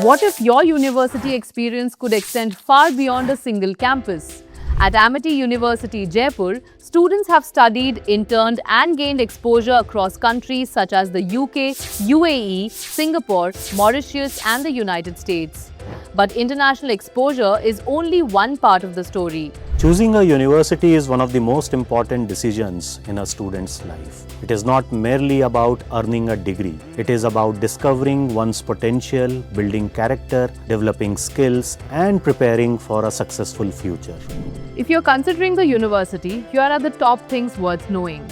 What if your university experience could extend far beyond a single campus? At Amity University, Jaipur, students have studied, interned, and gained exposure across countries such as the UK, UAE, Singapore, Mauritius, and the United States. But international exposure is only one part of the story. Choosing a university is one of the most important decisions in a student's life. It is not merely about earning a degree. It is about discovering one's potential, building character, developing skills, and preparing for a successful future. If you're considering the university, here are the top things worth knowing.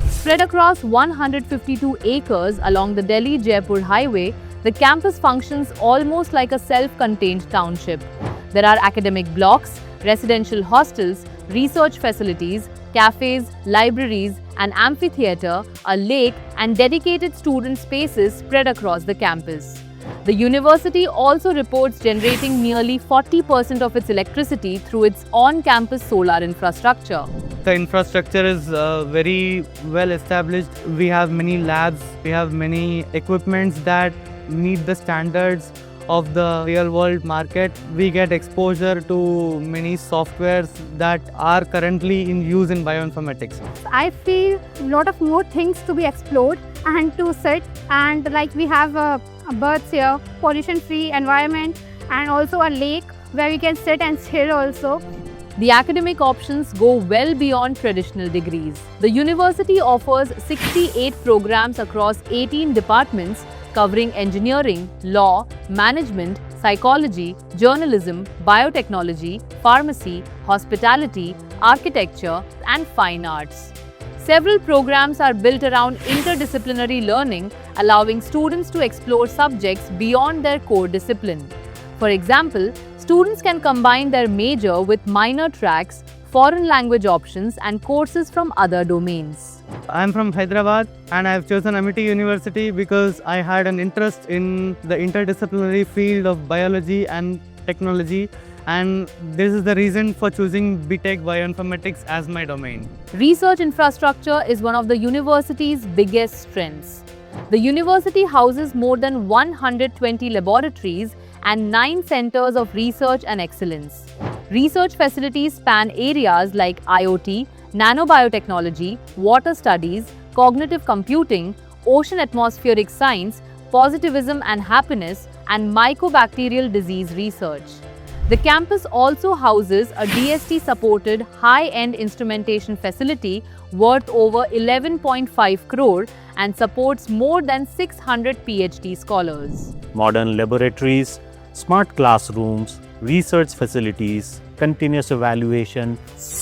Spread across 152 acres along the Delhi-Jaipur highway, the campus functions almost like a self-contained township. There are academic blocks, residential hostels, research facilities, cafes, libraries, an amphitheatre, a lake, and dedicated student spaces spread across the campus. The university also reports generating nearly 40% of its electricity through its on-campus solar infrastructure. The infrastructure is very well established. We have many labs, we have many equipments that meet the standards of the real world market. We get exposure to many softwares that are currently in use in bioinformatics. I feel a lot of more things to be explored and to sit, and like we have birds here, pollution free environment, and also a lake where we can sit and chill also. The academic options go well beyond traditional degrees. The university offers 68 programs across 18 departments covering engineering, law, management, psychology, journalism, biotechnology, pharmacy, hospitality, architecture, and fine arts. Several programs are built around interdisciplinary learning, allowing students to explore subjects beyond their core discipline. For example, students can combine their major with minor tracks, foreign language options, and courses from other domains. I am from Hyderabad and I have chosen Amity University because I had an interest in the interdisciplinary field of biology and technology, and this is the reason for choosing BTech Bioinformatics as my domain. Research infrastructure is one of the university's biggest strengths. The university houses more than 120 laboratories and 9 centers of research and excellence. Research facilities span areas like IoT, nanobiotechnology, water studies, cognitive computing, ocean atmospheric science, positivism and happiness, and mycobacterial disease research. The campus also houses a DST-supported high-end instrumentation facility worth over 11.5 crore and supports more than 600 PhD scholars. Modern laboratories, smart classrooms, research facilities, continuous evaluation,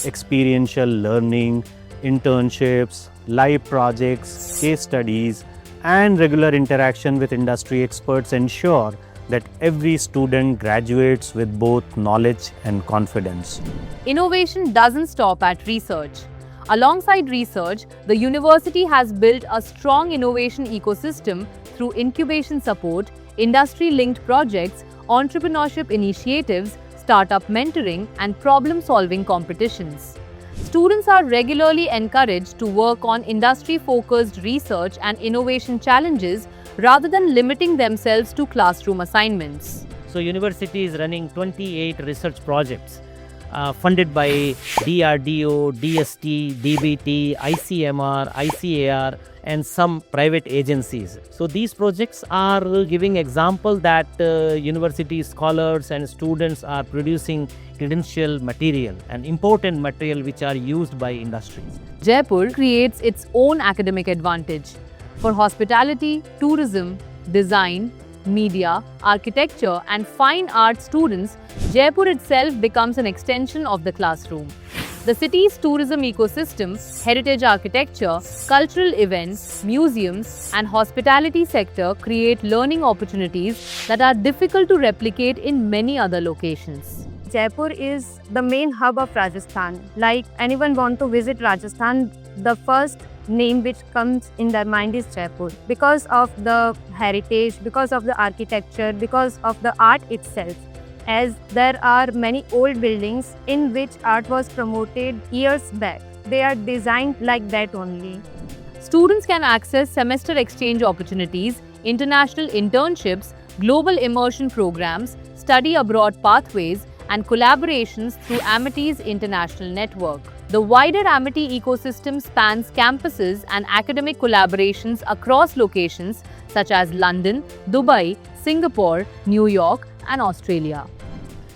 experiential learning, internships, live projects, case studies, and regular interaction with industry experts ensure that every student graduates with both knowledge and confidence. Innovation doesn't stop at research. Alongside research, the university has built a strong innovation ecosystem through incubation support, industry-linked projects, entrepreneurship initiatives, startup mentoring, and problem-solving competitions. Students are regularly encouraged to work on industry-focused research and innovation challenges rather than limiting themselves to classroom assignments. So, university is running 28 research projects funded by DRDO, DST, DBT, ICMR, ICAR, and some private agencies. So these projects are giving example that university scholars and students are producing credential material and important material which are used by industries. Jaipur creates its own academic advantage. For hospitality, tourism, design, media, architecture, and fine art students, Jaipur itself becomes an extension of the classroom. The city's tourism ecosystem, heritage architecture, cultural events, museums, and hospitality sector create learning opportunities that are difficult to replicate in many other locations. Jaipur is the main hub of Rajasthan. Like anyone want to visit Rajasthan, the first name which comes in their mind is Jaipur because of the heritage, because of the architecture, because of the art itself. As there are many old buildings in which art was promoted years back. They are designed like that only. Students can access semester exchange opportunities, international internships, global immersion programs, study abroad pathways, and collaborations through Amity's international network. The wider Amity ecosystem spans campuses and academic collaborations across locations such as London, Dubai, Singapore, New York, and Australia.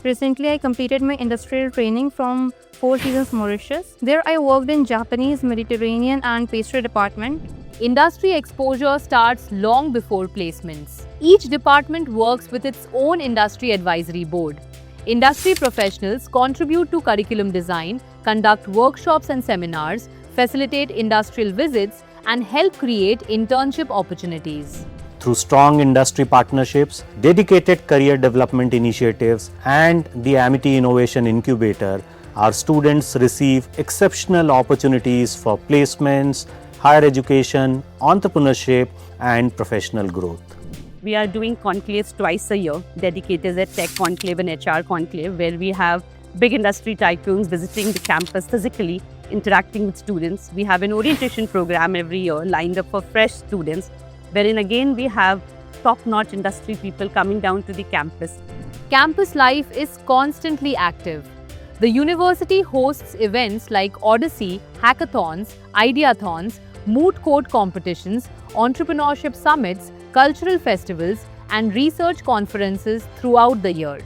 Recently, I completed my industrial training from Four Seasons Mauritius. There, I worked in Japanese, Mediterranean, and pastry department. Industry exposure starts long before placements. Each department works with its own industry advisory board. Industry professionals contribute to curriculum design, conduct workshops and seminars, facilitate industrial visits, and help create internship opportunities. Through strong industry partnerships, dedicated career development initiatives, and the Amity Innovation Incubator, our students receive exceptional opportunities for placements, higher education, entrepreneurship, and professional growth. We are doing conclaves twice a year, dedicated as Tech Conclave and HR Conclave, where we have big industry tycoons visiting the campus physically, interacting with students. We have an orientation program every year lined up for fresh students, wherein again we have top-notch industry people coming down to the campus. Campus life is constantly active. The university hosts events like Odyssey, hackathons, ideathons, moot court competitions, entrepreneurship summits, cultural festivals, and research conferences throughout the year.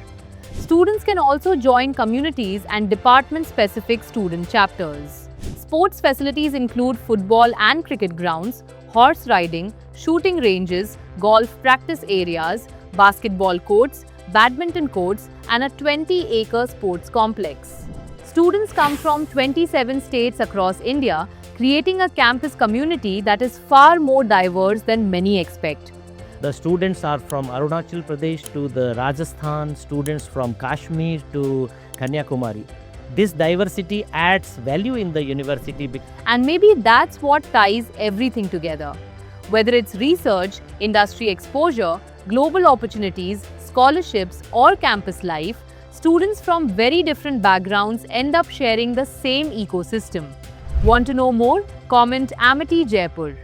Students can also join communities and department-specific student chapters. Sports facilities include football and cricket grounds, horse riding, shooting ranges, golf practice areas, basketball courts, badminton courts, and a 20-acre sports complex. Students come from 27 states across India, creating a campus community that is far more diverse than many expect. The students are from Arunachal Pradesh to the Rajasthan, students from Kashmir to Kanyakumari. This diversity adds value in the university. And maybe that's what ties everything together. Whether it's research, industry exposure, global opportunities, scholarships, or campus life, students from very different backgrounds end up sharing the same ecosystem. Want to know more? Comment Amity Jaipur.